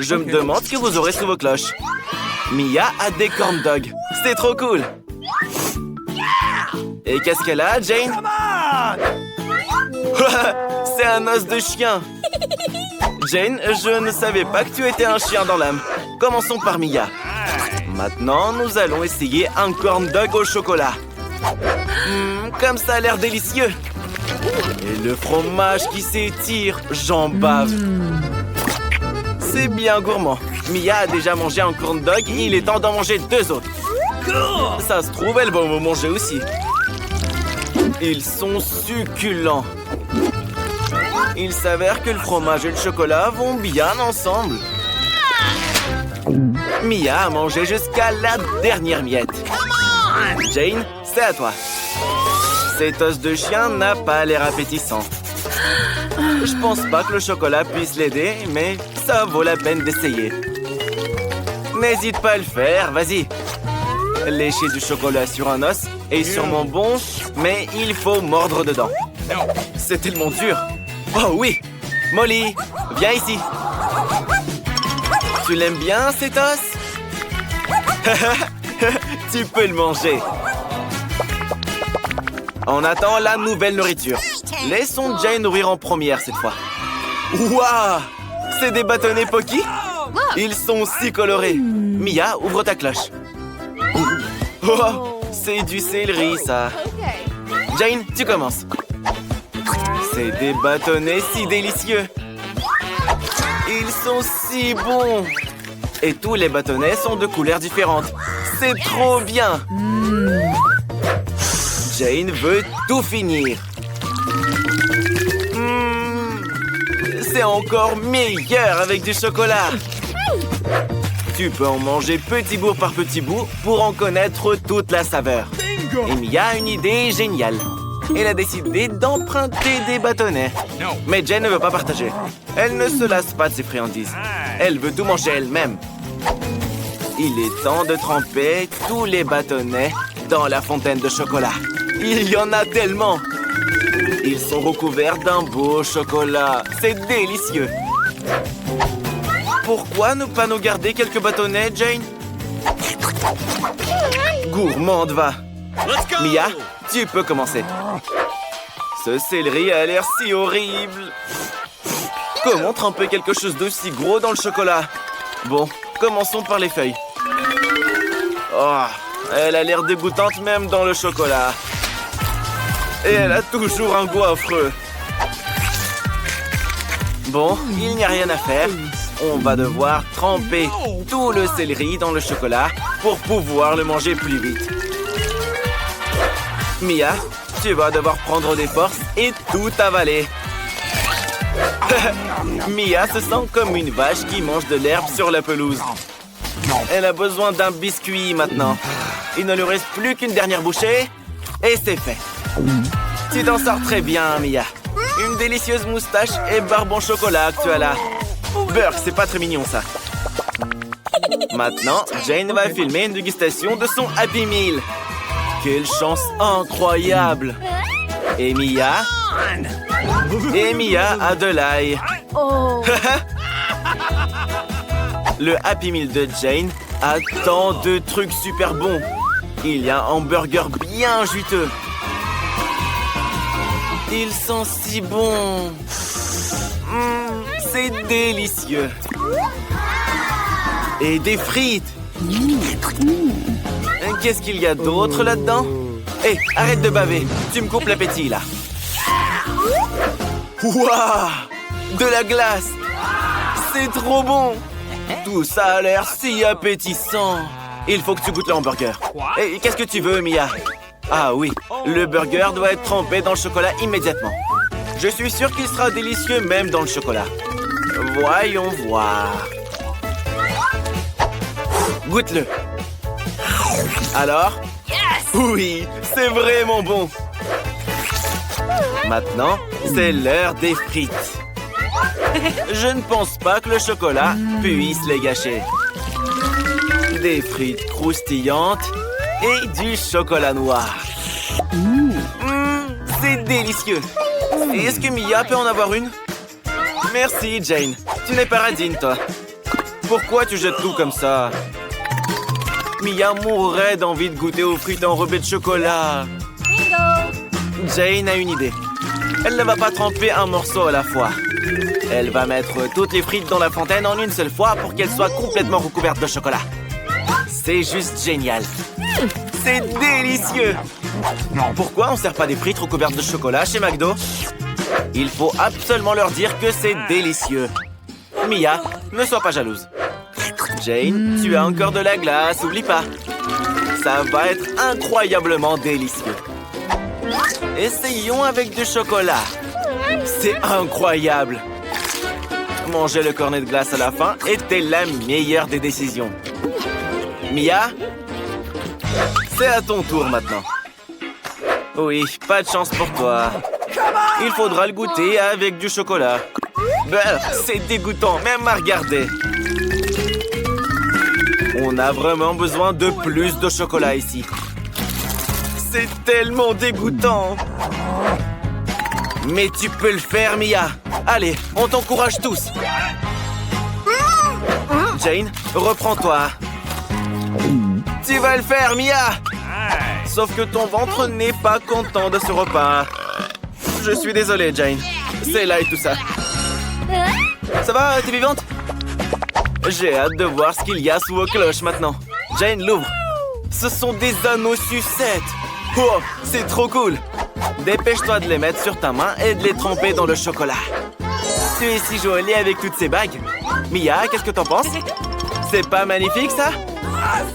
Je me demande ce que vous aurez sous vos cloches. Mia a des corn dogs. C'est trop cool. Et qu'est-ce qu'elle a, Jane? C'est un os de chien. Jane, je ne savais pas que tu étais un chien dans l'âme. Commençons par Mia. Maintenant, nous allons essayer un corn dog au chocolat. Comme ça a l'air délicieux. Et le fromage qui s'étire, j'en bave. C'est bien gourmand. Mia a déjà mangé un corn dog et il est temps d'en manger 2 autres. Ça se trouve, elle va en manger aussi. Ils sont succulents. Il s'avère que le fromage et le chocolat vont bien ensemble. Mia a mangé jusqu'à la dernière miette. Jane, c'est à toi. Cet os de chien n'a pas l'air appétissant. Je pense pas que le chocolat puisse l'aider, mais ça vaut la peine d'essayer. N'hésite pas à le faire, vas-y. Lécher du chocolat sur un os est sûrement bon, mais il faut mordre dedans. C'est tellement dur. Oh oui! Molly, viens ici. Tu l'aimes bien, cet os? Tu peux le manger. On attend la nouvelle nourriture. Laissons Jane nourrir en première cette fois. Waouh! C'est des bâtonnets Pocky? Ils sont si colorés. Mia, ouvre ta cloche. Oh, c'est du céleri, ça. Jane, tu commences. C'est des bâtonnets si délicieux. Ils sont si bons. Et tous les bâtonnets sont de couleurs différentes. C'est trop bien. Jane veut tout finir. C'est encore meilleur avec du chocolat. Tu peux en manger petit bout par petit bout pour en connaître toute la saveur. Et Mia a une idée géniale. Elle a décidé d'emprunter des bâtonnets. Mais Jane ne veut pas partager. Elle ne se lasse pas de ses friandises. Elle veut tout manger elle-même. Il est temps de tremper tous les bâtonnets dans la fontaine de chocolat. Il y en a tellement. Ils sont recouverts d'un beau chocolat. C'est délicieux. Pourquoi ne pas nous garder quelques bâtonnets, Jane? Gourmande, va. Mia, tu peux commencer. Ce céleri a l'air si horrible. Comment tremper quelque chose d'aussi gros dans le chocolat? Bon, commençons par les feuilles. Oh, elle a l'air dégoûtante même dans le chocolat. Et elle a toujours un goût affreux. Bon, il n'y a rien à faire. On va devoir tremper tout le céleri dans le chocolat pour pouvoir le manger plus vite. Mia, tu vas devoir prendre des forces et tout avaler. Mia se sent comme une vache qui mange de l'herbe sur la pelouse. Elle a besoin d'un biscuit maintenant. Il ne lui reste plus qu'une dernière bouchée et c'est fait. Tu t'en sors très bien, Mia. Une délicieuse moustache et barbe en chocolat que tu as là. Burk, c'est pas très mignon, ça. Maintenant, Jane va filmer une dégustation de son Happy Meal. Quelle chance incroyable! Et Mia a de l'ail. Le Happy Meal de Jane a tant de trucs super bons. Il y a un hamburger bien juteux. Ils sont si bons. C'est délicieux. Et des frites. Qu'est-ce qu'il y a d'autre là-dedans? Hé, arrête de baver. Tu me coupes l'appétit, là. Waouh! De la glace. C'est trop bon. Tout ça a l'air si appétissant. Il faut que tu goûtes le hamburger. Et qu'est-ce que tu veux, Mia? Ah oui, le burger doit être trempé dans le chocolat immédiatement. Je suis sûr qu'il sera délicieux même dans le chocolat. Voyons voir. Goûte-le. Alors? Oui, c'est vraiment bon. Maintenant, c'est l'heure des frites. Je ne pense pas que le chocolat puisse les gâcher. Des frites croustillantes et du chocolat noir. C'est délicieux. Et est-ce que Mia peut en avoir une? Merci, Jane. Tu n'es pas radine, toi. Pourquoi tu jettes tout comme ça? Mia mourrait d'envie de goûter aux frites enrobées de chocolat. Jane a une idée. Elle ne va pas tremper un morceau à la fois. Elle va mettre toutes les frites dans la fontaine en une seule fois pour qu'elles soient complètement recouvertes de chocolat. C'est juste génial. C'est délicieux. Pourquoi on ne sert pas des frites recouvertes de chocolat chez McDo? Il faut absolument leur dire que c'est délicieux. Mia, ne sois pas jalouse. Jane, tu as encore de la glace, oublie pas. Ça va être incroyablement délicieux. Essayons avec du chocolat. C'est incroyable. Manger le cornet de glace à la fin était la meilleure des décisions. Mia, c'est à ton tour maintenant. Oui, pas de chance pour toi. Il faudra le goûter avec du chocolat. C'est dégoûtant, même à regarder. On a vraiment besoin de plus de chocolat ici. C'est tellement dégoûtant. Mais tu peux le faire, Mia. Allez, on t'encourage tous. Jane, reprends-toi. Tu vas le faire, Mia. Sauf que ton ventre n'est pas content de ce repas. Je suis désolé, Jane. C'est là et tout ça. Ça va, t'es vivante? J'ai hâte de voir ce qu'il y a sous vos cloches maintenant. Jane, l'ouvre. Ce sont des anneaux sucettes. Oh, c'est trop cool. Dépêche-toi de les mettre sur ta main et de les tremper dans le chocolat. Tu es si jolie avec toutes ces bagues. Mia, qu'est-ce que t'en penses? C'est pas magnifique, ça?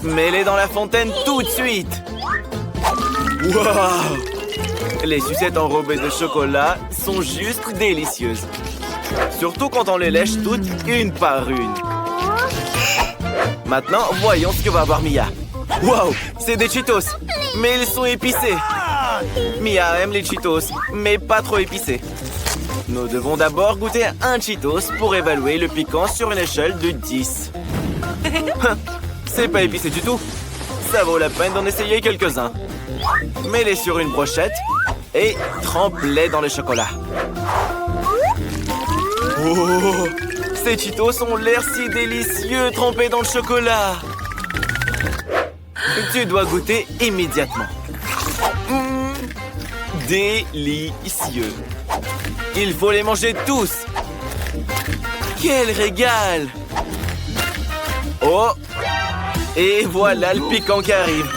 Mets-les dans la fontaine tout de suite. Wow! Les sucettes enrobées de chocolat sont juste délicieuses. Surtout quand on les lèche toutes une par une. Maintenant, voyons ce que va avoir Mia. Wow! C'est des Cheetos, mais ils sont épicés. Mia aime les Cheetos, mais pas trop épicés. Nous devons d'abord goûter un Cheetos pour évaluer le piquant sur une échelle de 10. C'est pas épicé du tout. Ça vaut la peine d'en essayer quelques-uns. Mets-les sur une brochette et trempe-les dans le chocolat. Oh! Ces Cheetos ont l'air si délicieux trempés dans le chocolat. Tu dois goûter immédiatement. Délicieux. Il faut les manger tous. Quel régal! Oh! Et voilà le piquant qui arrive.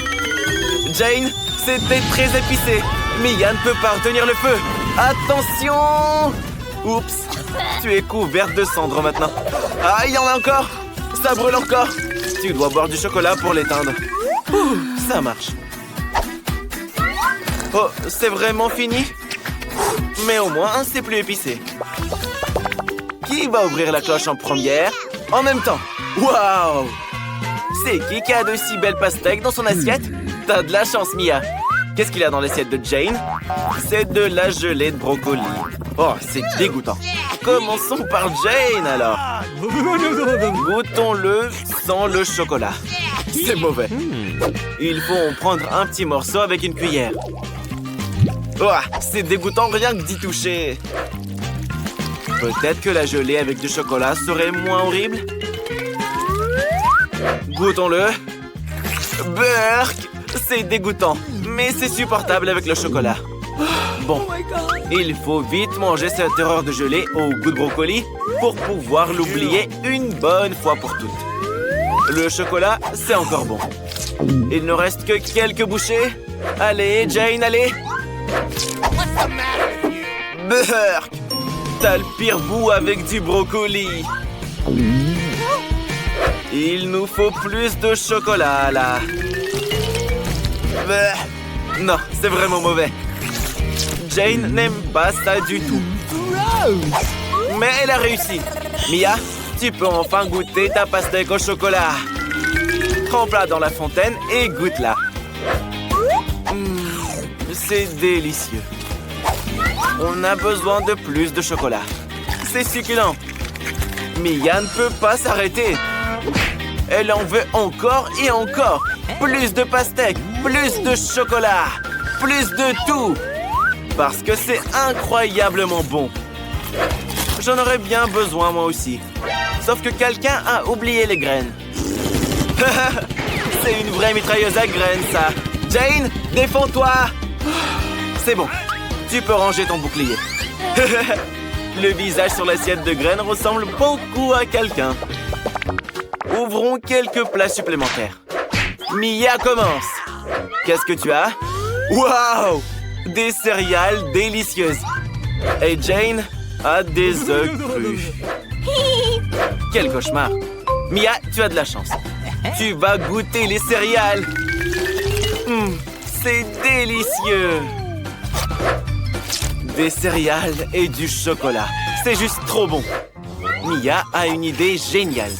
Jane, c'était très épicé. Mia ne peut pas retenir le feu. Attention! Oups! Tu es couverte de cendres maintenant. Ah, il y en a encore! Ça brûle encore! Tu dois boire du chocolat pour l'éteindre. Ça marche. Oh, c'est vraiment fini? Mais au moins, c'est plus épicé. Qui va ouvrir la cloche en première? En même temps. Waouh! C'est qui a de si belles pastèques dans son assiette? T'as de la chance, Mia. Qu'est-ce qu'il y a dans l'assiette de Jane? C'est de la gelée de brocoli. Oh, c'est dégoûtant. Commençons par Jane, alors. Goûtons-le sans le chocolat. C'est mauvais. Il faut en prendre un petit morceau avec une cuillère. Oh, c'est dégoûtant rien que d'y toucher. Peut-être que la gelée avec du chocolat serait moins horrible. Goûtons-le. Burk! C'est dégoûtant, mais c'est supportable avec le chocolat. Bon, il faut vite manger cette erreur de gelée au goût de brocoli pour pouvoir l'oublier une bonne fois pour toutes. Le chocolat, c'est encore bon. Il ne reste que quelques bouchées. Allez, Jane, allez! Burk! T'as le pire goût avec du brocoli. Il nous faut plus de chocolat, là. Non, c'est vraiment mauvais. Jane n'aime pas ça du tout. Mais elle a réussi. Mia, tu peux enfin goûter ta pastèque au chocolat. Trempe-la dans la fontaine et goûte-la. C'est délicieux. On a besoin de plus de chocolat. C'est succulent. Mia ne peut pas s'arrêter. Elle en veut encore et encore. Plus de pastèques, plus de chocolat, plus de tout. Parce que c'est incroyablement bon. J'en aurais bien besoin moi aussi. Sauf que quelqu'un a oublié les graines. C'est une vraie mitrailleuse à graines, ça. Jane, défends-toi. C'est bon. Tu peux ranger ton bouclier. Le visage sur l'assiette de graines ressemble beaucoup à quelqu'un. Ouvrons quelques plats supplémentaires. Mia commence. Qu'est-ce que tu as? Waouh! Des céréales délicieuses. Et Jane a des œufs crus. Quel cauchemar. Mia, tu as de la chance. Tu vas goûter les céréales. C'est délicieux. Des céréales et du chocolat. C'est juste trop bon. Mia a une idée géniale.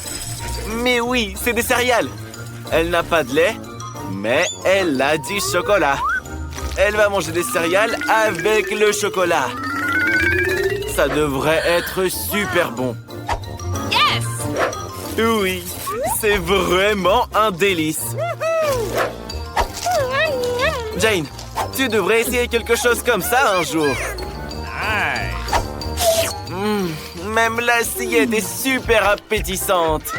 Mais oui, c'est des céréales. Elle n'a pas de lait, mais elle a du chocolat. Elle va manger des céréales avec le chocolat. Ça devrait être super bon. Yes! Oui, c'est vraiment un délice. Jane, tu devrais essayer quelque chose comme ça un jour. Même l'assiette est super appétissante.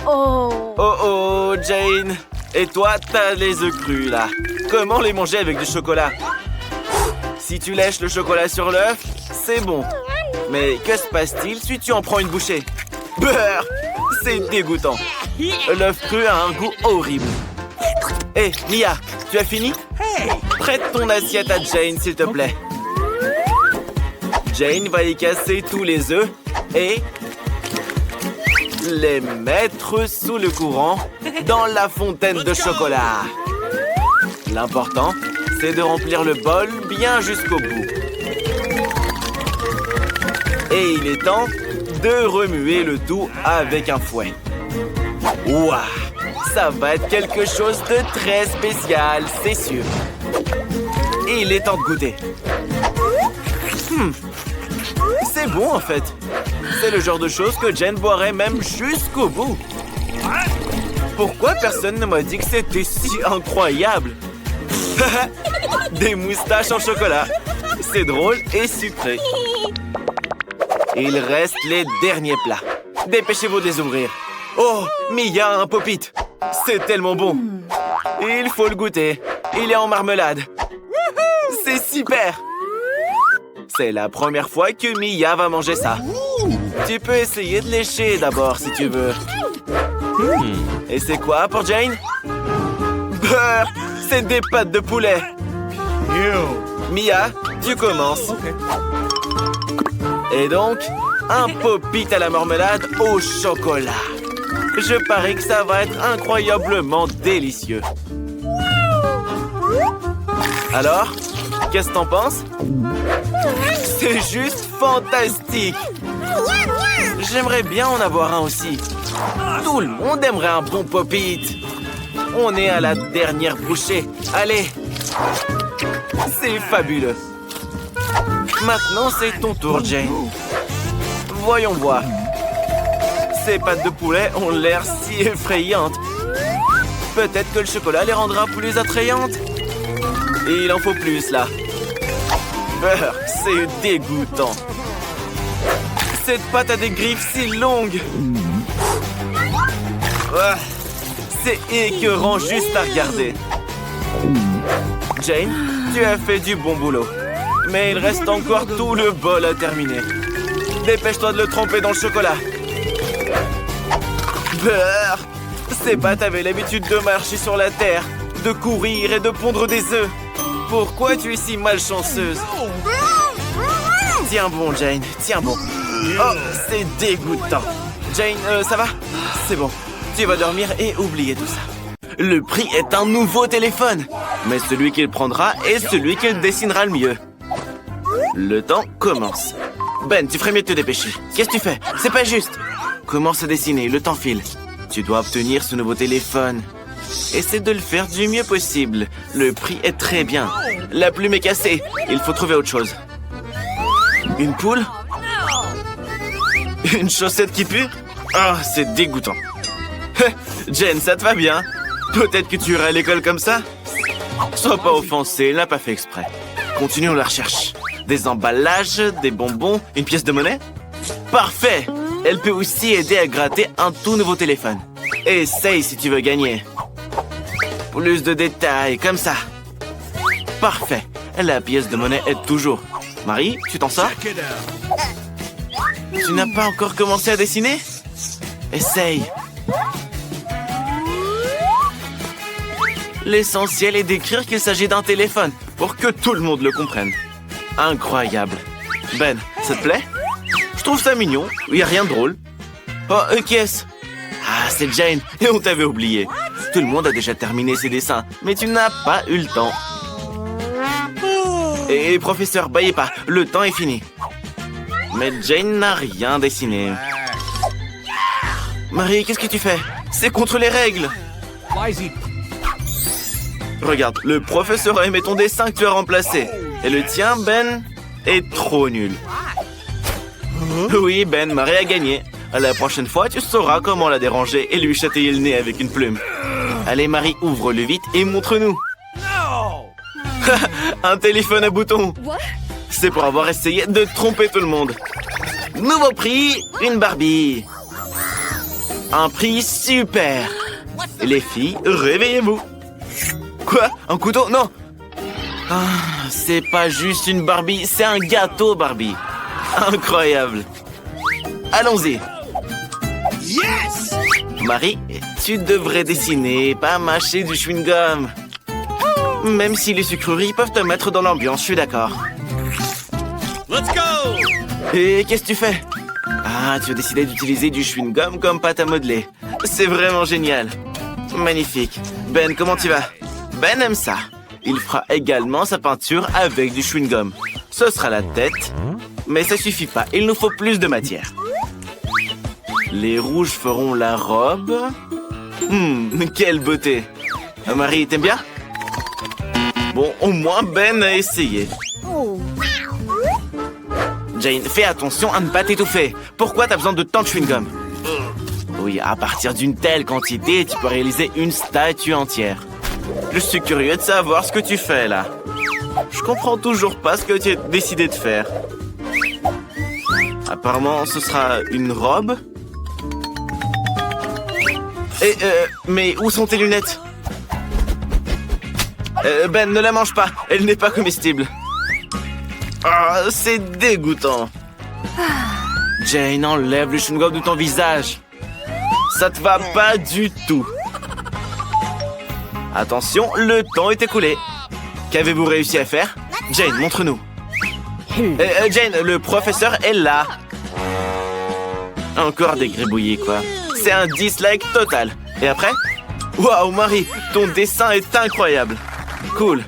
Oh! Oh oh, Jane. Et toi, t'as les œufs crus, là. Comment les manger avec du chocolat? Si tu lèches le chocolat sur l'œuf, c'est bon. Mais que se passe-t-il si tu en prends une bouchée? Beurre! C'est dégoûtant. L'œuf cru a un goût horrible. Hé, Mia, tu as fini? Prête ton assiette à Jane, s'il te plaît. Jane va y casser tous les œufs et les mettre sous le courant dans la fontaine de chocolat. L'important, c'est de remplir le bol bien jusqu'au bout. Et il est temps de remuer le tout avec un fouet. Ouah, ça va être quelque chose de très spécial, c'est sûr. Et il est temps de goûter. C'est bon en fait. C'est le genre de choses que Jane boirait même jusqu'au bout. Pourquoi personne ne m'a dit que c'était si incroyable? Des moustaches en chocolat. C'est drôle et sucré. Il reste les derniers plats. Dépêchez-vous de les ouvrir. Oh, Mia a un pop-it. C'est tellement bon. Il faut le goûter. Il est en marmelade. C'est super. C'est la première fois que Mia va manger ça. Tu peux essayer de lécher d'abord si tu veux. Et c'est quoi pour Jane? Beurre! C'est des pâtes de poulet. Mia, tu commences. Et donc, un pop-it à la marmelade au chocolat. Je parie que ça va être incroyablement délicieux. Alors, qu'est-ce que t'en penses? C'est juste fantastique! J'aimerais bien en avoir un aussi. Tout le monde aimerait un bon pop-it. On est à la dernière bouchée. Allez! C'est fabuleux. Maintenant, c'est ton tour, Jane. Voyons voir. Ces pâtes de poulet ont l'air si effrayantes. Peut-être que le chocolat les rendra plus attrayantes. Et il en faut plus, là. Beurre, c'est dégoûtant. Cette pâte a des griffes si longues. C'est écœurant juste à regarder. Jane, tu as fait du bon boulot. Mais il reste encore tout le bol à terminer. Dépêche-toi de le tremper dans le chocolat. Beurre! Ces pâtes avaient l'habitude de marcher sur la terre, de courir et de pondre des œufs. Pourquoi tu es si malchanceuse? Tiens bon, Jane, tiens bon. Oh, c'est dégoûtant. Jane, ça va? C'est bon. Tu vas dormir et oublier tout ça. Le prix est un nouveau téléphone. Mais celui qu'il prendra est celui qu'il dessinera le mieux. Le temps commence. Ben, tu ferais mieux de te dépêcher. Qu'est-ce que tu fais? C'est pas juste. Commence à dessiner, le temps file. Tu dois obtenir ce nouveau téléphone. Essaie de le faire du mieux possible. Le prix est très bien. La plume est cassée. Il faut trouver autre chose. Une poule? Une chaussette qui pue? Ah, c'est dégoûtant. Jen, ça te va bien? Peut-être que tu iras à l'école comme ça? Sois pas offensé, il n'a pas fait exprès. Continuons la recherche. Des emballages, des bonbons, une pièce de monnaie? Parfait! Elle peut aussi aider à gratter un tout nouveau téléphone. Essaye si tu veux gagner. Plus de détails, comme ça. Parfait. La pièce de monnaie aide toujours. Marie, tu t'en sors? Tu n'as pas encore commencé à dessiner? Essaye. L'essentiel est d'écrire qu'il s'agit d'un téléphone pour que tout le monde le comprenne. Incroyable. Ben, ça te plaît? Je trouve ça mignon. Il n'y a rien de drôle. Oh, qui est-ce? Ah, c'est Jane. Et on t'avait oublié. Tout le monde a déjà terminé ses dessins, mais tu n'as pas eu le temps. Et professeur, baillez pas. Le temps est fini. Mais Jane n'a rien dessiné. Marie, qu'est-ce que tu fais? C'est contre les règles. Regarde, le professeur a aimé ton dessin que tu as remplacé. Et le tien, Ben, est trop nul. Oui, Ben, Marie a gagné. La prochaine fois, tu sauras comment la déranger et lui châtailler le nez avec une plume. Allez, Marie, ouvre-le vite et montre-nous. Un téléphone à boutons. C'est pour avoir essayé de tromper tout le monde. Nouveau prix, une Barbie. Un prix super. Les filles, réveillez-vous. Quoi? Un couteau? Non. Ah, c'est pas juste une Barbie, c'est un gâteau Barbie. Incroyable. Allons-y. Yes! Marie, tu devrais dessiner, pas mâcher du chewing-gum. Même si les sucreries peuvent te mettre dans l'ambiance, je suis d'accord. Let's go! Et qu'est-ce que tu fais? Ah, tu as décidé d'utiliser du chewing-gum comme pâte à modeler. C'est vraiment génial. Magnifique. Ben, comment tu vas? Ben aime ça. Il fera également sa peinture avec du chewing-gum. Ce sera la tête, mais ça suffit pas. Il nous faut plus de matière. Les rouges feront la robe. Quelle beauté. Marie, t'aimes bien? Bon, au moins Ben a essayé. Jane, fais attention à ne pas t'étouffer. Pourquoi t'as besoin de tant de chewing-gum? Oui, à partir d'une telle quantité, tu peux réaliser une statue entière. Je suis curieux de savoir ce que tu fais, là. Je comprends toujours pas ce que tu as décidé de faire. Apparemment, ce sera une robe. Mais où sont tes lunettes? Ben, ne la mange pas. Elle n'est pas comestible. Ah, c'est dégoûtant. Jane, enlève le chewing-gum de ton visage. Ça te va pas du tout. Attention, le temps est écoulé. Qu'avez-vous réussi à faire? Jane, montre-nous. Jane, le professeur est là. Encore des gribouillis, quoi. C'est un dislike total. Et après? Waouh, Marie, ton dessin est incroyable. Cool.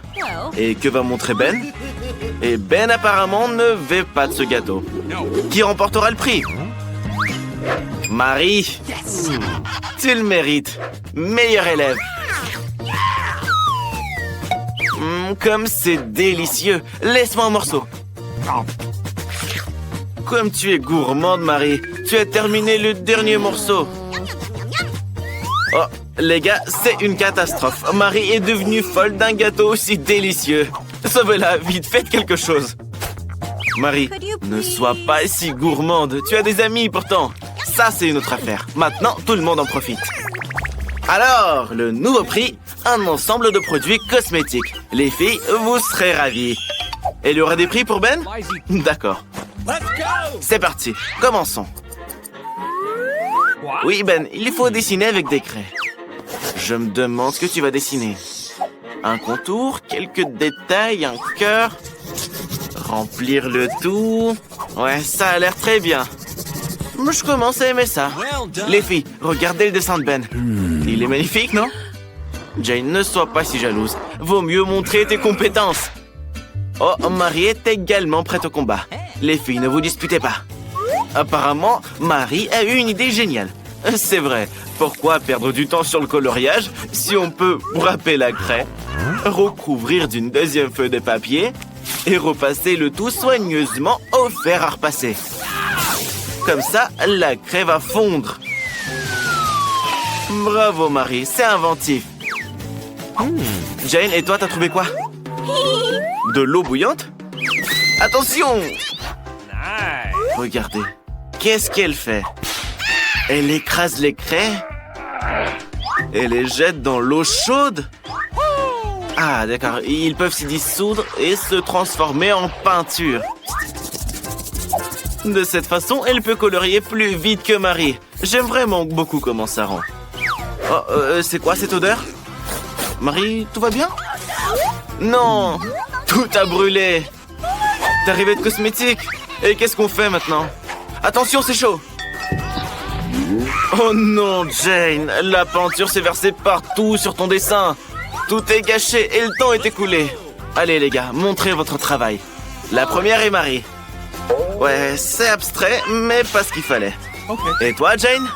Et que va montrer Ben? Et Ben apparemment ne veut pas de ce gâteau. Qui remportera le prix? Marie, tu le mérites. Meilleur élève. Comme c'est délicieux. Laisse-moi un morceau. Comme tu es gourmande, Marie. Tu as terminé le dernier morceau. Oh, les gars, c'est une catastrophe. Marie est devenue folle d'un gâteau aussi délicieux. Sauvez-la, vite, faites quelque chose. Marie, ne sois pas si gourmande. Tu as des amis pourtant. Ça, c'est une autre affaire. Maintenant, tout le monde en profite. Alors, le nouveau prix, un ensemble de produits cosmétiques. Les filles, vous serez ravies. Et il y aura des prix pour Ben? D'accord. C'est parti, commençons. Oui, Ben, il faut dessiner avec des craies. Je me demande ce que tu vas dessiner. Un contour, quelques détails, un cœur. Remplir le tout. Ouais, ça a l'air très bien. Je commence à aimer ça. Les filles, regardez le dessin de Ben. Il est magnifique, non? Jane, ne sois pas si jalouse. Vaut mieux montrer tes compétences. Oh, Marie est également prête au combat. Les filles, ne vous disputez pas. Apparemment, Marie a eu une idée géniale. C'est vrai. Pourquoi perdre du temps sur le coloriage si on peut râper la craie, recouvrir d'une deuxième feuille de papier et repasser le tout soigneusement au fer à repasser. Comme ça, la craie va fondre. Bravo, Marie, c'est inventif. Jane, et toi, t'as trouvé quoi? De l'eau bouillante? Attention! Regardez, qu'est-ce qu'elle fait? Elle écrase les craies et les jette dans l'eau chaude. Ah, d'accord. Ils peuvent s'y dissoudre et se transformer en peinture. De cette façon, elle peut colorier plus vite que Marie. J'aime vraiment beaucoup comment ça rend. Oh, c'est quoi cette odeur? Marie, tout va bien? Non! Tout a brûlé! T'es arrivé de cosmétiques? Et qu'est-ce qu'on fait maintenant? Attention, c'est chaud! Oh non, Jane! La peinture s'est versée partout sur ton dessin! Tout est gâché et le temps est écoulé! Allez les gars, montrez votre travail. La première est Marie. Ouais, c'est abstrait, mais pas ce qu'il fallait. Et toi, Jane?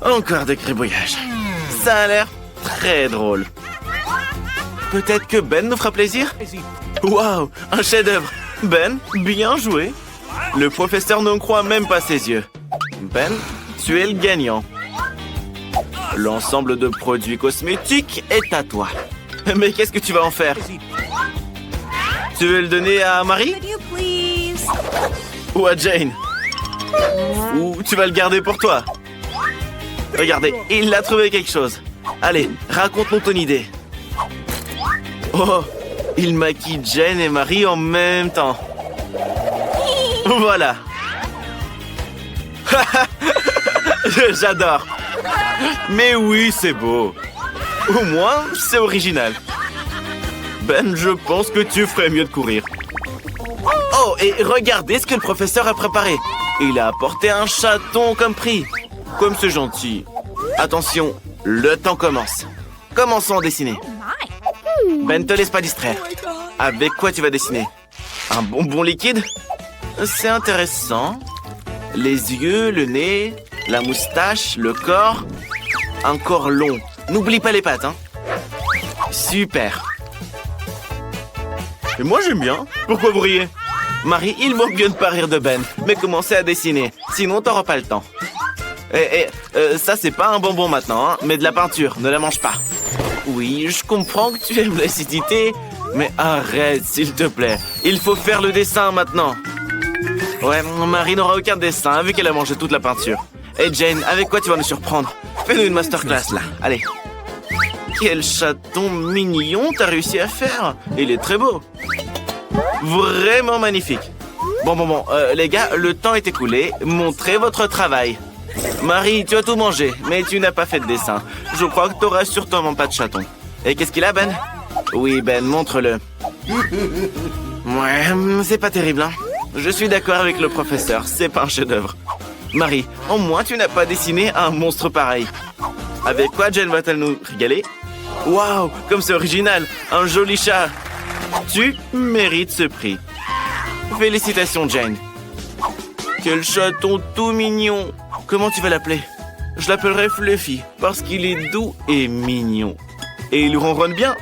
Encore des gribouillages. Ça a l'air très drôle. Peut-être que Ben nous fera plaisir? Waouh, un chef-d'œuvre! Ben, bien joué! Le professeur ne croit même pas ses yeux. Ben, tu es le gagnant. L'ensemble de produits cosmétiques est à toi. Mais qu'est-ce que tu vas en faire? Tu veux le donner à Marie? Ou à Jane? Ou tu vas le garder pour toi? Regardez, il a trouvé quelque chose. Allez, raconte-nous ton idée. Oh, il maquille Jane et Marie en même temps. Voilà. J'adore. Mais oui, c'est beau. Au moins, c'est original. Ben, je pense que tu ferais mieux de courir. Oh, et regardez ce que le professeur a préparé. Il a apporté un chaton comme prix. Comme c'est gentil. Attention, le temps commence. Commençons à dessiner. Ben, te laisse pas distraire. Avec quoi tu vas dessiner? Un bonbon liquide? C'est intéressant. Les yeux, le nez, la moustache, le corps. Un corps long. N'oublie pas les pattes, hein. Super. Et moi, j'aime bien. Pourquoi vous riez? Marie, il manque bien de pas rire de Ben. Mais commencez à dessiner. Sinon, t'auras pas le temps. Ça, c'est pas un bonbon maintenant, hein, mais de la peinture. Ne la mange pas. Oui, je comprends que tu aimes l'acidité, mais arrête, s'il te plaît. Il faut faire le dessin maintenant. Ouais, Marie n'aura aucun dessin, vu qu'elle a mangé toute la peinture. Et Jane, avec quoi tu vas nous surprendre? Fais-nous une masterclass, là. Allez. Quel chaton mignon t'as réussi à faire. Il est très beau. Vraiment magnifique. Bon, les gars, le temps est écoulé. Montrez votre travail. Marie, tu as tout mangé, mais tu n'as pas fait de dessin. Je crois que tu n'auras sûrement pas de chaton. Et qu'est-ce qu'il a, Ben? Oui, Ben, montre-le. Ouais, c'est pas terrible, hein. Je suis d'accord avec le professeur, c'est pas un chef-d'œuvre. Marie, au moins tu n'as pas dessiné un monstre pareil. Avec quoi Jane va-t-elle nous régaler? Waouh, comme c'est original, un joli chat. Tu mérites ce prix. Félicitations, Jane. Quel chaton tout mignon. Comment tu vas l'appeler? Je l'appellerai Fluffy, parce qu'il est doux et mignon. Et il ronronne bien.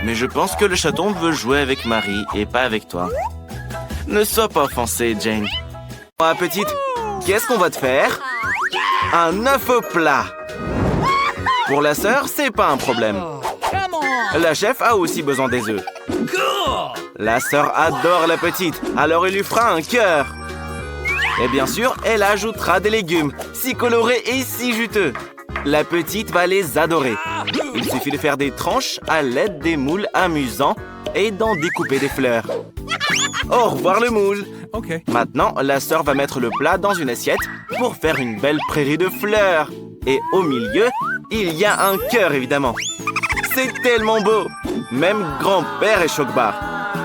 Mais je pense que le chaton veut jouer avec Marie et pas avec toi. Ne sois pas offensée, Jane. Ma petite, qu'est-ce qu'on va te faire? Un œuf au plat. Pour la sœur, c'est pas un problème. La chef a aussi besoin des œufs. La sœur adore la petite, alors il lui fera un cœur. Et bien sûr, elle ajoutera des légumes, si colorés et si juteux. La petite va les adorer. Il suffit de faire des tranches à l'aide des moules amusants et d'en découper des fleurs. Au revoir le moule. Maintenant, la sœur va mettre le plat dans une assiette pour faire une belle prairie de fleurs. Et au milieu, il y a un cœur, évidemment. C'est tellement beau. Même grand-père est choc-barre.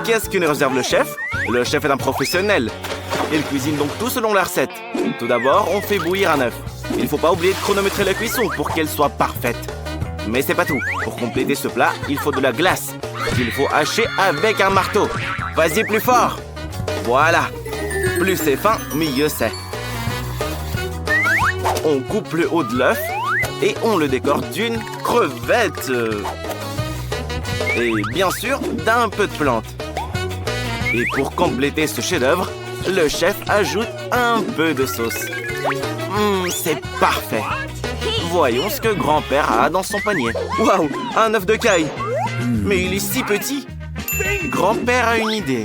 Qu'est-ce que nous réserve le chef? Le chef est un professionnel. Il cuisine donc tout selon la recette. Tout d'abord, on fait bouillir un œuf. Il ne faut pas oublier de chronométrer la cuisson pour qu'elle soit parfaite. Mais c'est pas tout. Pour compléter ce plat, il faut de la glace. Il faut hacher avec un marteau. Vas-y plus fort. Voilà. Plus c'est fin, mieux c'est. On coupe le haut de l'œuf et on le décore d'une crevette. Et bien sûr, d'un peu de plante. Et pour compléter ce chef-d'œuvre, le chef ajoute un peu de sauce. C'est parfait. Voyons ce que grand-père a dans son panier. Waouh, un œuf de caille. Mais il est si petit. Grand-père a une idée.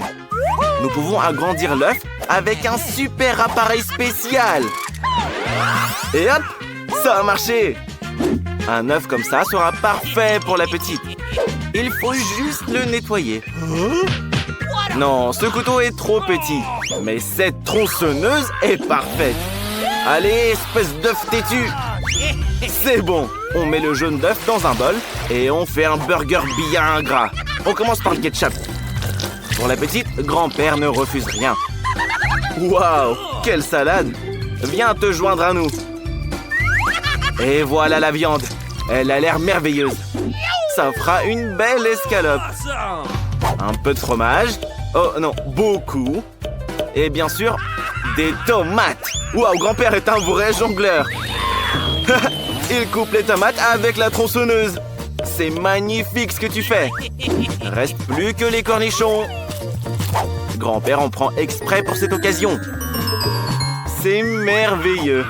Nous pouvons agrandir l'œuf avec un super appareil spécial. Et hop, ça a marché. Un œuf comme ça sera parfait pour la petite. Il faut juste le nettoyer. Non, ce couteau est trop petit. Mais cette tronçonneuse est parfaite. Allez, espèce d'œuf têtu. C'est bon. On met le jaune d'œuf dans un bol et on fait un burger bien gras. On commence par le ketchup. Pour la petite, grand-père ne refuse rien. Waouh, quelle salade! Viens te joindre à nous. Et voilà la viande. Elle a l'air merveilleuse. Ça fera une belle escalope. Un peu de fromage. Oh non, beaucoup. Et bien sûr, des tomates. Waouh, grand-père est un vrai jongleur. Il coupe les tomates avec la tronçonneuse. C'est magnifique ce que tu fais. Reste plus que les cornichons. Grand-père en prend exprès pour cette occasion. C'est merveilleux.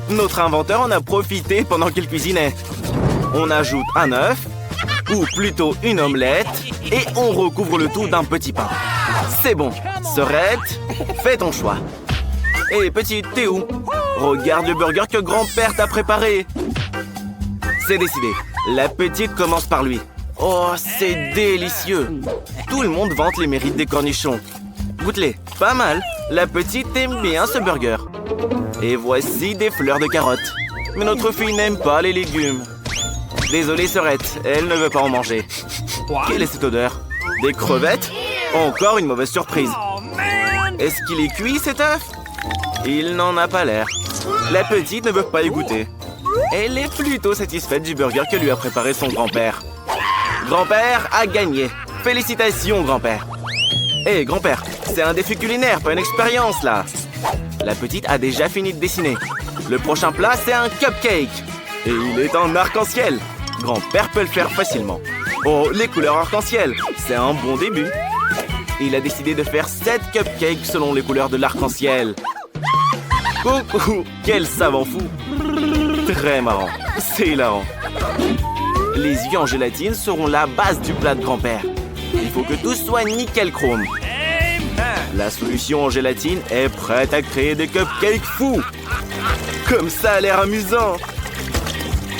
Notre inventeur en a profité pendant qu'il cuisinait. On ajoute un œuf, ou plutôt une omelette, et on recouvre le tout d'un petit pain. C'est bon. Sorette, fais ton choix. Hé, petite, t'es où? Regarde le burger que grand-père t'a préparé. C'est décidé. La petite commence par lui. Oh, c'est délicieux. Tout le monde vante les mérites des cornichons. Goûte-les. Pas mal. La petite aime bien ce burger. Et voici des fleurs de carottes. Mais notre fille n'aime pas les légumes. Désolée, Sorette, elle ne veut pas en manger. Quelle est cette odeur? Des crevettes? Encore une mauvaise surprise. Est-ce qu'il est cuit, cet œuf? Il n'en a pas l'air. La petite ne veut pas y goûter. Elle est plutôt satisfaite du burger que lui a préparé son grand-père. Grand-père a gagné. Félicitations, grand-père. Hé, grand-père, c'est un défi culinaire, pas une expérience, là. La petite a déjà fini de dessiner. Le prochain plat, c'est un cupcake. Et il est en arc-en-ciel. Grand-père peut le faire facilement. Oh, les couleurs arc-en-ciel, c'est un bon début. Il a décidé de faire 7 cupcakes selon les couleurs de l'arc-en-ciel. Coucou, quel savant fou. Très marrant, c'est hilarant. Les yeux en gélatine seront la base du plat de grand-père. Il faut que tout soit nickel chrome. La solution en gélatine est prête à créer des cupcakes fous. Comme ça a l'air amusant.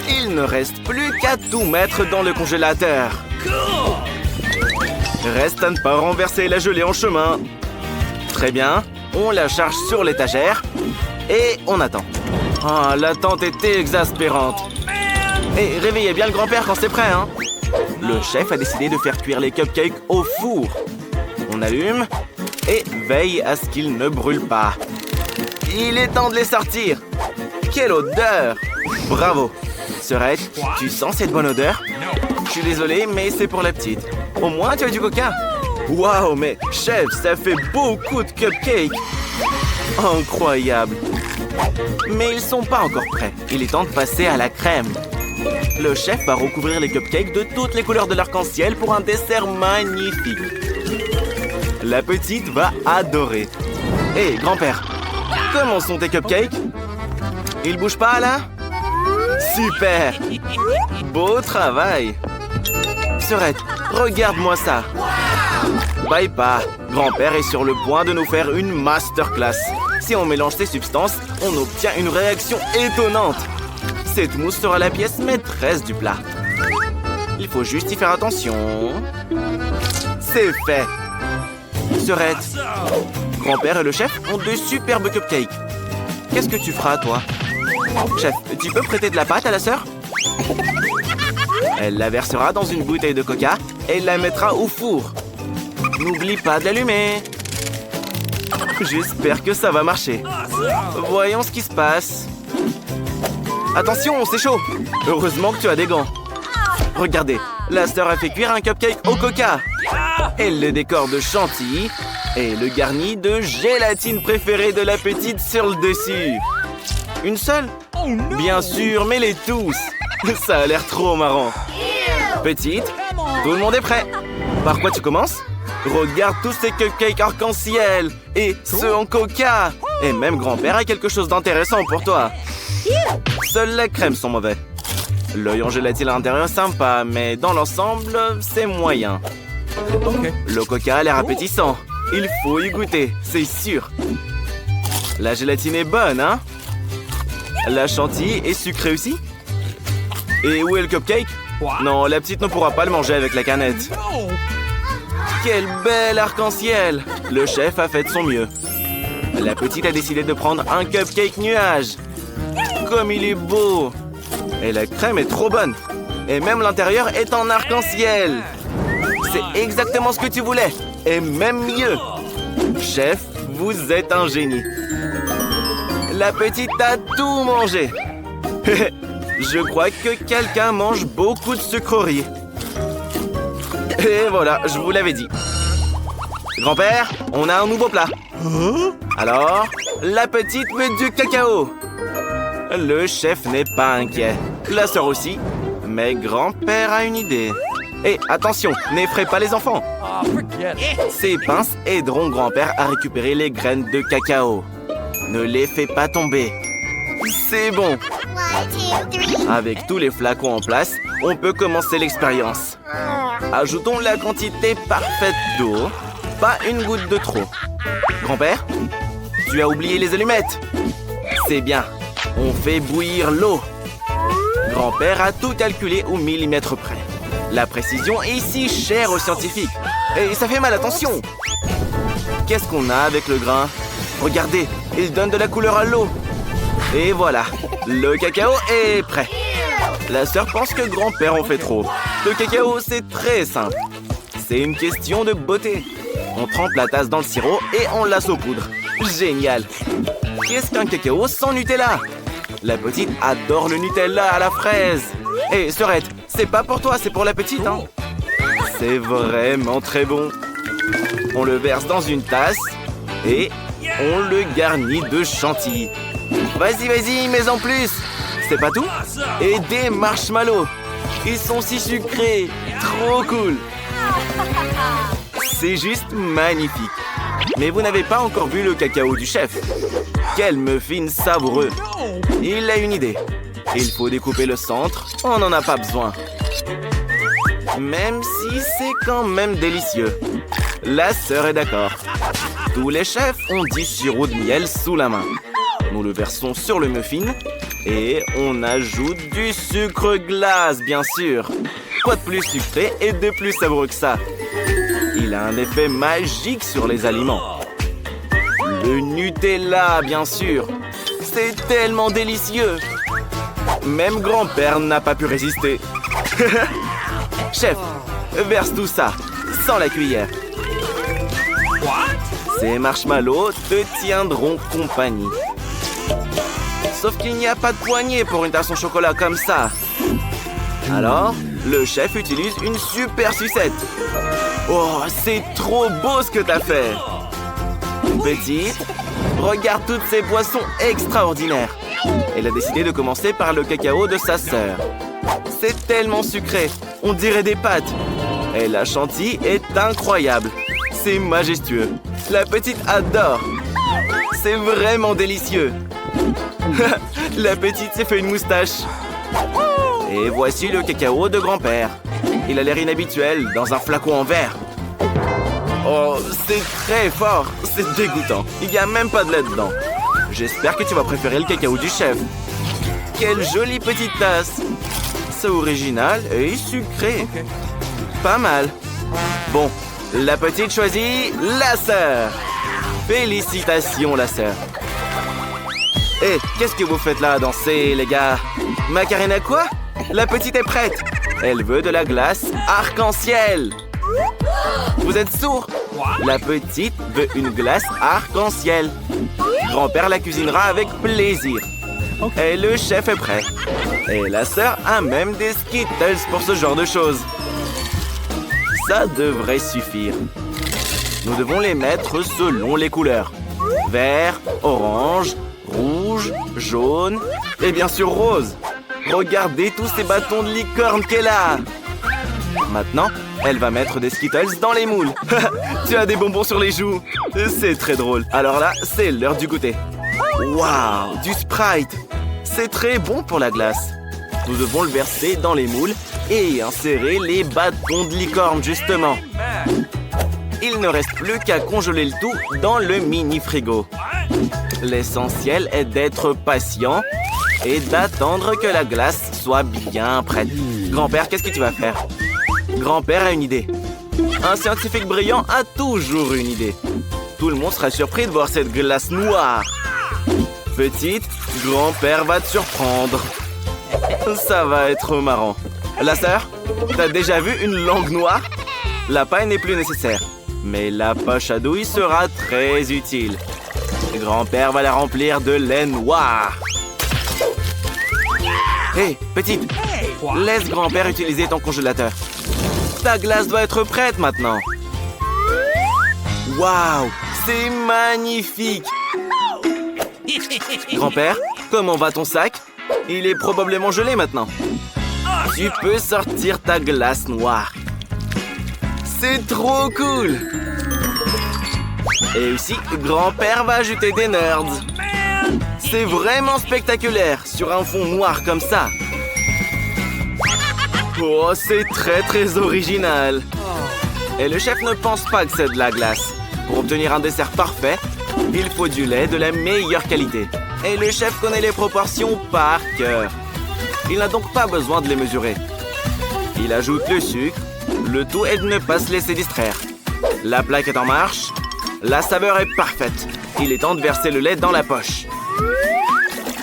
Il ne reste plus qu'à tout mettre dans le congélateur. Reste à ne pas renverser la gelée en chemin. Très bien, on la charge sur l'étagère et on attend. Ah, l'attente était exaspérante. Et réveillez bien le grand-père quand c'est prêt, hein. Le chef a décidé de faire cuire les cupcakes au four. On allume et veille à ce qu'ils ne brûlent pas. Il est temps de les sortir. Quelle odeur! Bravo. Sorette, tu sens cette bonne odeur? Je suis désolé, mais c'est pour la petite. Au moins, tu as du coca. Waouh, mais chef, ça fait beaucoup de cupcakes. Incroyable. Mais ils sont pas encore prêts. Il est temps de passer à la crème. Le chef va recouvrir les cupcakes de toutes les couleurs de l'arc-en-ciel pour un dessert magnifique. La petite va adorer. Hé, grand-père, comment sont tes cupcakes? Ils bougent pas, là? Super! Beau travail! Sorette, regarde-moi ça! Bye pas! Grand-père est sur le point de nous faire une masterclass. Si on mélange ces substances, on obtient une réaction étonnante. Cette mousse sera la pièce maîtresse du plat. Il faut juste y faire attention. C'est fait! Sorette, grand-père et le chef ont de superbes cupcakes. Qu'est-ce que tu feras, toi? Chef, tu peux prêter de la pâte à la sœur? Elle la versera dans une bouteille de coca et la mettra au four. N'oublie pas de l'allumer. J'espère que ça va marcher. Voyons ce qui se passe. Attention, c'est chaud. Heureusement que tu as des gants. Regardez, la sœur a fait cuire un cupcake au coca. Elle le décore de chantilly et le garnit de gélatine préférée de la petite sur le dessus. Une seule? Bien sûr, mets-les tous. Ça a l'air trop marrant. Petite, tout le monde est prêt. Par quoi tu commences? Regarde tous ces cupcakes arc-en-ciel et ceux en coca. Et même grand-père a quelque chose d'intéressant pour toi. Seules les crèmes sont mauvais. L'œil en gélatine à l'intérieur est sympa, mais dans l'ensemble, c'est moyen. Le coca a l'air appétissant. Il faut y goûter, c'est sûr. La gélatine est bonne, hein? La chantilly est sucrée aussi? Et où est le cupcake? Non, la petite ne pourra pas le manger avec la canette. Quel bel arc-en-ciel! Le chef a fait de son mieux. La petite a décidé de prendre un cupcake nuage. Comme il est beau! Et la crème est trop bonne. Et même l'intérieur est en arc-en-ciel. C'est exactement ce que tu voulais. Et même mieux. Chef, vous êtes un génie. La petite a tout mangé. Je crois que quelqu'un mange beaucoup de sucreries. Et voilà, je vous l'avais dit. Grand-père, on a un nouveau plat. Alors, la petite veut du cacao. Le chef n'est pas inquiet. La sœur aussi. Mais grand-père a une idée. Et attention, n'effraie pas les enfants. Ces pinces aideront grand-père à récupérer les graines de cacao. Ne les fais pas tomber. C'est bon. 1, 2, 3. Avec tous les flacons en place, on peut commencer l'expérience. Ajoutons la quantité parfaite d'eau. Pas une goutte de trop. Grand-père, tu as oublié les allumettes. C'est bien. On fait bouillir l'eau. Grand-père a tout calculé au millimètre près. La précision est ici chère aux scientifiques. Et ça fait mal, attention. Qu'est-ce qu'on a avec le grain? Regardez, il donne de la couleur à l'eau. Et voilà, le cacao est prêt. La sœur pense que grand-père en fait trop. Le cacao, c'est très simple. C'est une question de beauté. On trempe la tasse dans le sirop et on la saupoudre. Génial. Qu'est-ce qu'un cacao sans Nutella? La petite adore le Nutella à la fraise. Hé, sœurette, c'est pas pour toi, c'est pour la petite, hein? C'est vraiment très bon. On le verse dans une tasse et on le garnit de chantilly. Vas-y, vas-y, mais en plus. C'est pas tout? Et des marshmallows. Ils sont si sucrés. Trop cool. C'est juste magnifique. Mais vous n'avez pas encore vu le cacao du chef. Quel muffin savoureux. Il a une idée. Il faut découper le centre. On n'en a pas besoin. Même si c'est quand même délicieux. La sœur est d'accord. Tous les chefs ont 10 sirops de miel sous la main. Nous le versons sur le muffin et on ajoute du sucre glace, bien sûr. Quoi de plus sucré et de plus savoureux que ça? Il a un effet magique sur les aliments. Le Nutella, bien sûr. C'est tellement délicieux. Même grand-père n'a pas pu résister. Chef, verse tout ça, sans la cuillère. Ces marshmallows te tiendront compagnie. Sauf qu'il n'y a pas de poignée pour une tasse au chocolat comme ça. Alors, le chef utilise une super sucette. Oh, c'est trop beau ce que t'as fait. Petite, regarde toutes ces boissons extraordinaires. Elle a décidé de commencer par le cacao de sa sœur. C'est tellement sucré, on dirait des pâtes. Et la chantilly est incroyable. C'est majestueux. La petite adore. C'est vraiment délicieux. La petite s'est fait une moustache. Et voici le cacao de grand-père. Il a l'air inhabituel dans un flacon en verre. Oh, c'est très fort. C'est dégoûtant. Il n'y a même pas de lait dedans. J'espère que tu vas préférer le cacao du chef. Quelle jolie petite tasse. C'est original et sucré. Pas mal. Bon, la petite choisit la sœur. Félicitations, la sœur. Hé, qu'est-ce que vous faites là à danser, les gars? Macarena quoi? La petite est prête. Elle veut de la glace arc-en-ciel. Vous êtes sourds? La petite veut une glace arc-en-ciel. Grand-père la cuisinera avec plaisir. Et le chef est prêt. Et la sœur a même des Skittles pour ce genre de choses. Ça devrait suffire. Nous devons les mettre selon les couleurs. Vert, orange, rouge, jaune et bien sûr rose. Regardez tous ces bâtons de licorne qu'elle a. Maintenant, elle va mettre des Skittles dans les moules. Tu as des bonbons sur les joues. C'est très drôle. Alors là, c'est l'heure du goûter. Waouh, du Sprite. C'est très bon pour la glace. Nous devons le verser dans les moules et insérer les bâtons de licorne, justement. Il ne reste plus qu'à congeler le tout dans le mini-frigo. L'essentiel est d'être patient et d'attendre que la glace soit bien prête. Grand-père, qu'est-ce que tu vas faire? Grand-père a une idée. Un scientifique brillant a toujours une idée. Tout le monde sera surpris de voir cette glace noire. Petite, grand-père va te surprendre. Ça va être marrant. La sœur, t'as déjà vu une langue noire? La paille n'est plus nécessaire. Mais la poche à douille sera très utile. Grand-père va la remplir de lait noir. Hé, petite, laisse grand-père utiliser ton congélateur. Ta glace doit être prête maintenant. Waouh, c'est magnifique. Grand-père, comment va ton sac? Il est probablement gelé maintenant. Tu peux sortir ta glace noire. C'est trop cool. Et aussi, grand-père va ajouter des nerds. C'est vraiment spectaculaire sur un fond noir comme ça. Oh, c'est très original. Et le chef ne pense pas que c'est de la glace. Pour obtenir un dessert parfait, il faut du lait de la meilleure qualité. Et le chef connaît les proportions par cœur. Il n'a donc pas besoin de les mesurer. Il ajoute le sucre. Le tout est de ne pas se laisser distraire. La plaque est en marche. La saveur est parfaite. Il est temps de verser le lait dans la poche.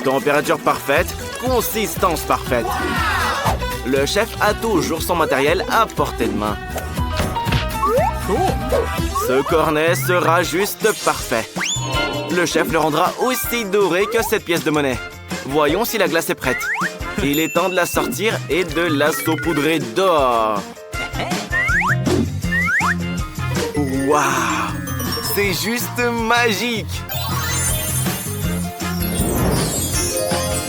Température parfaite, consistance parfaite. Le chef a toujours son matériel à portée de main. Ce cornet sera juste parfait. Le chef le rendra aussi doré que cette pièce de monnaie. Voyons si la glace est prête. Il est temps de la sortir et de la saupoudrer d'or. Waouh! C'est juste magique!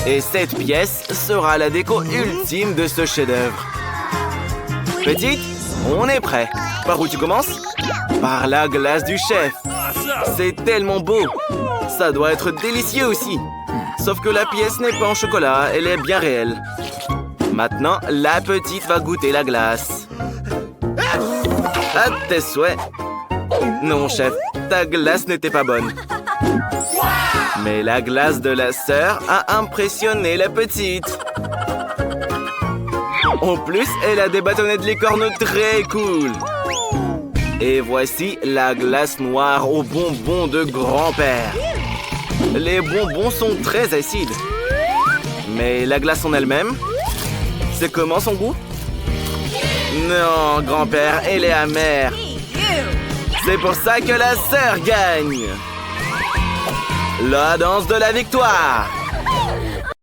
Et cette pièce sera la déco ultime de ce chef-d'œuvre. Petite, on est prêt. Par où tu commences? Par la glace du chef. C'est tellement beau. Ça doit être délicieux aussi. Sauf que la pièce n'est pas en chocolat, elle est bien réelle. Maintenant, la petite va goûter la glace. À tes souhaits. Non, chef, ta glace n'était pas bonne. Mais la glace de la sœur a impressionné la petite. En plus, elle a des bâtonnets de licorne très cool. Et voici la glace noire aux bonbons de grand-père. Les bonbons sont très acides. Mais la glace en elle-même, c'est comment son goût? Non, grand-père, elle est amère. C'est pour ça que la sœur gagne. La danse de la victoire.